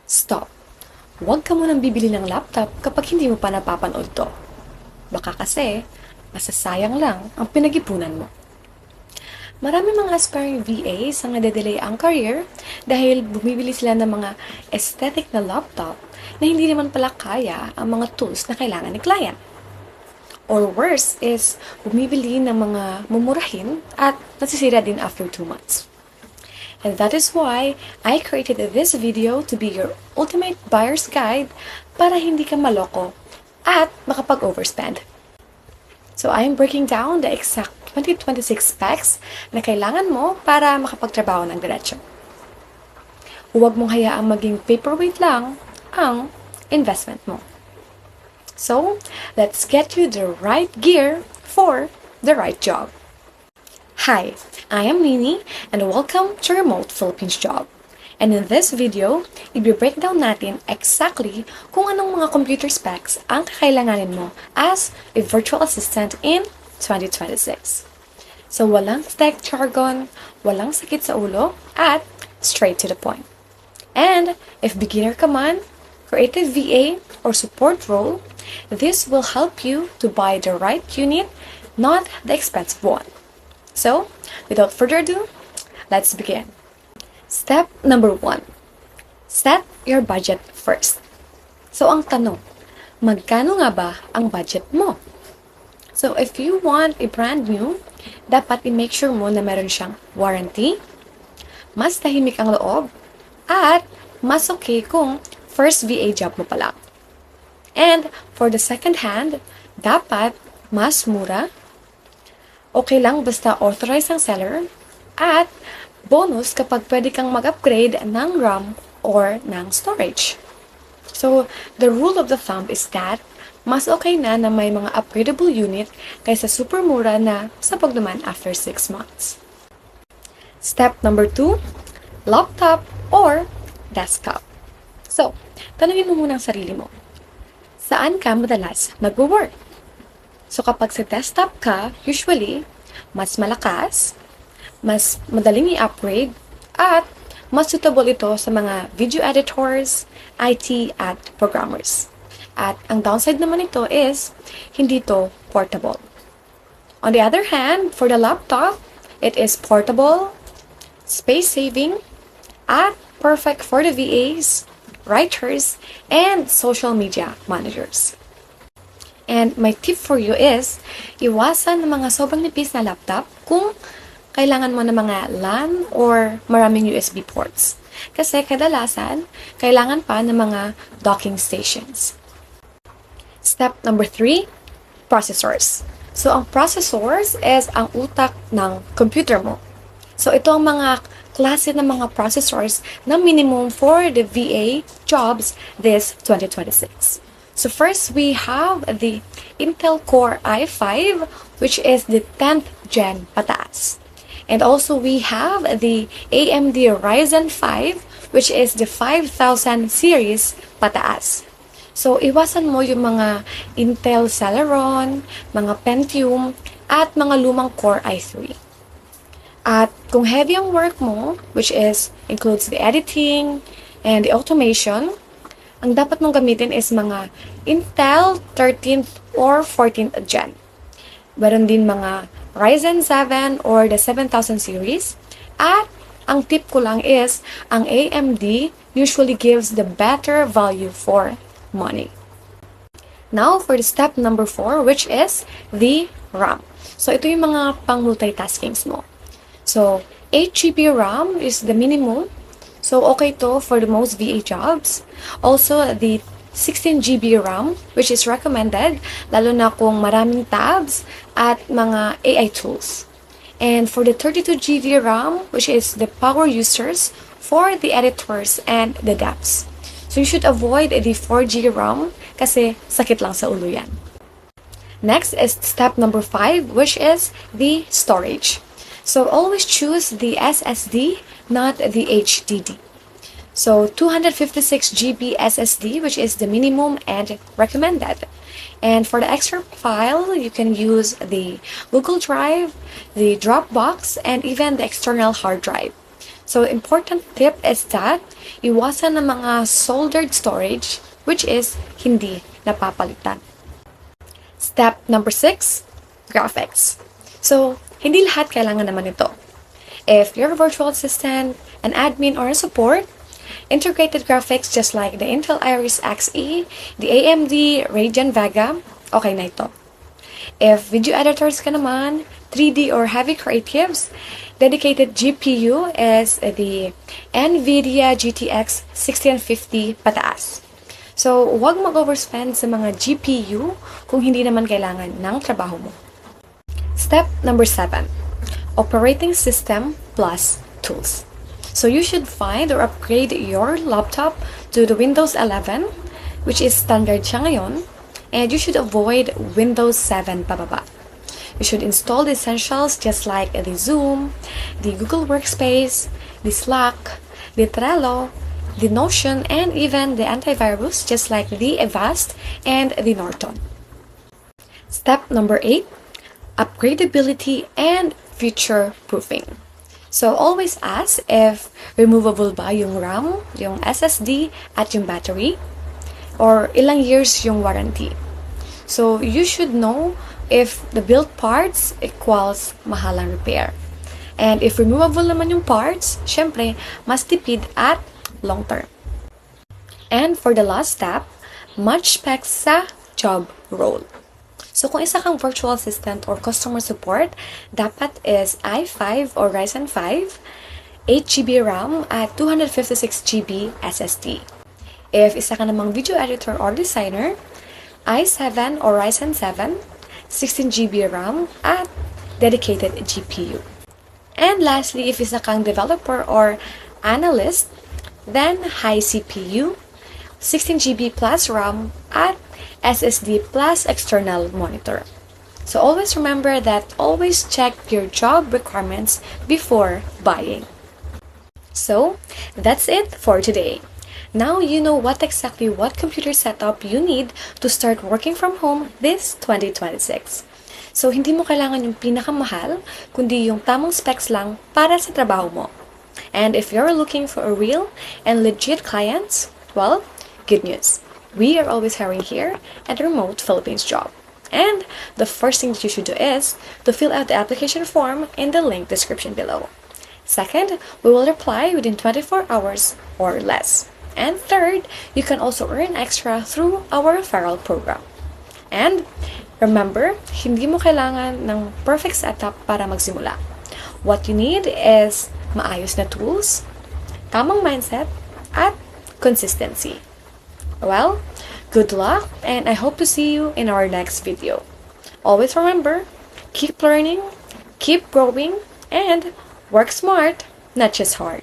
Stop. Huwag ka munang bibili ng laptop kapag hindi mo pa napapanood to. Baka kasi, masasayang lang ang pinag-ipunan mo. Marami mga aspiring VAs ang nade-delay ang career dahil bumibili sila ng mga aesthetic na laptop na hindi naman pala kaya ang mga tools na kailangan ni client. Or worse is, bumibili ng mga mumurahin at nasisira din after 2 months. And that is why I created this video to be your ultimate buyer's guide para hindi ka maloko at makapag-overspend. So I'm breaking down the exact 2026 specs na kailangan mo para makapagtrabaho ng diretso. Huwag mong hayaang maging paperweight lang ang investment mo. So, let's get you the right gear for the right job. Hi, I am Nini and welcome to Remote Philippines Job. And in this video, i-break down natin exactly kung anong mga computer specs ang kakailanganin mo as a virtual assistant in 2026. So walang tech jargon, walang sakit sa ulo, at straight to the point. And if beginner ka man, creative VA, or support role, this will help you to buy the right unit, not the expensive one. So, without further ado, let's begin. Step number 1. Set your budget first. So, ang tanong, magkano nga ba ang budget mo? So, if you want a brand new, dapat i-make sure mo na meron siyang warranty, mas tahimik ang loob, at mas okay kung first VA job mo pa lang. And for the second hand, dapat mas mura, okay lang basta authorized ang seller, at bonus kapag pwede kang mag-upgrade ng RAM or ng storage. So, the rule of the thumb is that mas okay na may mga upgradable unit kaysa super mura na sabog naman after 6 months. Step number 2, laptop or desktop. So, tanungin mo muna ang sarili mo. Saan ka madalas nag-work? So, kapag sa desktop ka, usually, mas malakas, mas madaling i-upgrade, at mas suitable ito sa mga video editors, IT, at programmers. At ang downside naman ito is, hindi ito portable. On the other hand, for the laptop, it is portable, space-saving, at perfect for the VAs, writers, and social media managers. And my tip for you is, iwasan ng mga sobrang nipis na laptop kung kailangan mo ng mga LAN or maraming USB ports. Kasi kadalasan, kailangan pa ng mga docking stations. Step number 3, processors. So, ang processors is ang utak ng computer mo. So, ito ang mga klase ng mga processors na minimum for the VA jobs this 2026. So first, we have the Intel Core i5, which is the 10th gen pataas. And also, we have the AMD Ryzen 5, which is the 5000 series pataas. So, iwasan mo yung mga Intel Celeron, mga Pentium, at mga lumang Core i3. At kung heavy ang work mo, which includes the editing and the automation, ang dapat mong gamitin is mga Intel 13th or 14th gen. Meron din mga Ryzen 7 or the 7000 series. At ang tip ko lang is, ang AMD usually gives the better value for money. Now, for the step number 4, which is the RAM. So, ito yung mga pang-multitaskings mo. So, 8GB RAM is the minimum. So, okay to for the most VA jobs. Also, the 16GB RAM, which is recommended, lalo na kung maraming tabs at mga AI tools. And for the 32GB RAM, which is the power users for the editors and the devs. So, you should avoid the 4GB RAM kasi sakit lang sa ulo yan. Next is step number 5, which is the storage. So, always choose the SSD, not the HDD. So, 256GB SSD, which is the minimum and recommended. And for the extra file, you can use the Google Drive, the Dropbox, and even the external hard drive. So, important tip is that iwasan ng mga soldered storage, which is hindi napapalitan. Step number 6, graphics. So, hindi lahat kailangan naman ito. If you're a virtual assistant, an admin, or a support, integrated graphics just like the Intel Iris Xe, the AMD Radeon Vega, okay na ito. If video editors ka naman, 3D or heavy creatives, dedicated GPU is the NVIDIA GTX 1650 pataas. So, huwag mag-overspend sa mga GPU kung hindi naman kailangan ng trabaho mo. Step number 7, operating system plus tools. So you should find or upgrade your laptop to the Windows 11, which is standard siya ngayon, and you should avoid Windows 7 pababa. You should install the essentials just like the Zoom, the Google Workspace, the Slack, the Trello, the Notion, and even the antivirus just like the Avast and the Norton. Step number 8, upgradability and future proofing. So always ask if removable ba yung RAM, yung SSD, at yung battery, or ilang years yung warranty. So you should know if the built parts equals mahalang repair. And if removable naman yung parts, syempre, mas tipid at long term. And for the last step, match specs sa job role. So kung isa kang virtual assistant or customer support, dapat is i5 or Ryzen 5, 8GB RAM at 256GB SSD. If isa ka namang video editor or designer, i7 or Ryzen 7, 16GB RAM at dedicated GPU. And lastly, if isa kang developer or analyst, then high CPU, 16GB plus RAM at SSD plus external monitor. So always remember that always check your job requirements before buying. So that's it for today. Now you know what computer setup you need to start working from home this 2026. So hindi mo kailangan yung pinakamahal, kundi yung tamang specs lang para sa trabaho mo. And if you're looking for a real and legit clients, well, good news. We are always hiring here at Remote Philippines Job. And the first thing that you should do is to fill out the application form in the link description below. Second, we will reply within 24 hours or less. And third, you can also earn extra through our referral program. And remember, hindi mo kailangan ng perfect setup para magsimula. What you need is maayos na tools, tamang mindset, at consistency. Well, good luck, and I hope to see you in our next video. Always remember, keep learning, keep growing, and work smart, not just hard.